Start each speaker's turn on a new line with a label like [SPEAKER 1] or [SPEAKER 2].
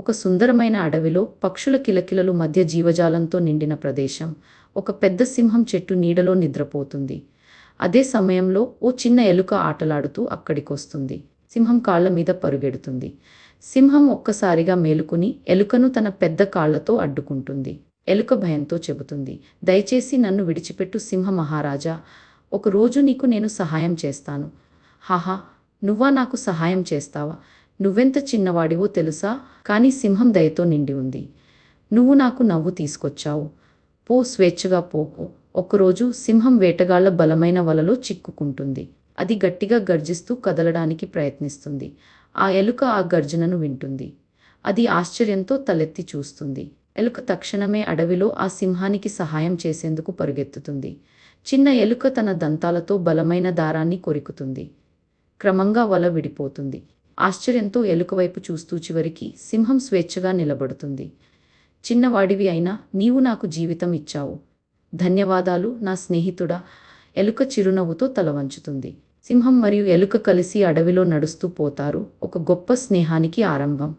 [SPEAKER 1] ఒక సుందరమైన అడవిలో పక్షుల కిలకిలలు మధ్య జీవజాలంతో నిండిన ప్రదేశం. ఒక పెద్ద సింహం చెట్టు నీడలో నిద్రపోతుంది. అదే సమయంలో ఓ చిన్న ఎలుక ఆటలాడుతూ అక్కడికొస్తుంది. సింహం కాళ్ల మీద పరుగెడుతుంది. సింహం ఒక్కసారిగా మేలుకుని ఎలుకను తన పెద్ద కాళ్లతో అడ్డుకుంటుంది. ఎలుక భయంతో చెబుతుంది, దయచేసి నన్ను విడిచిపెట్టు సింహ మహారాజా. ఒకరోజు నీకు నేను సహాయం చేస్తాను. హాహా, నువ్వా నాకు సహాయం చేస్తావా? నువ్వెంత చిన్నవాడివో తెలుసా? కానీ సింహం దయతో నిండి ఉంది. నువ్వు నాకు నవ్వు తీసుకొచ్చావు. పో, స్వేచ్ఛగా పో. ఒకరోజు సింహం వేటగాళ్ల బలమైన వలలో చిక్కుకుంటుంది. అది గట్టిగా గర్జిస్తూ కదలడానికి ప్రయత్నిస్తుంది. ఆ ఎలుక ఆ గర్జనను వింటుంది. అది ఆశ్చర్యంతో తలెత్తి చూస్తుంది. ఎలుక తక్షణమే అడవిలో ఆ సింహానికి సహాయం చేసేందుకు పరుగెత్తుతుంది. చిన్న ఎలుక తన దంతాలతో బలమైన దారాన్ని కొరుకుతుంది. క్రమంగా వల విడిపోతుంది. ఆశ్చర్యంతో ఎలుకవైపు చూస్తూ చివరికి సింహం స్వేచ్ఛగా నిలబడుతుంది. చిన్నవాడివి అయినా నీవు నాకు జీవితం ఇచ్చావు. ధన్యవాదాలు నా స్నేహితుడా. ఎలుక చిరునవ్వుతో తల వంచుతుంది. సింహం మరియు ఎలుక కలిసి అడవిలో నడుస్తూ పోతారు. ఒక గొప్ప స్నేహానికి ఆరంభం.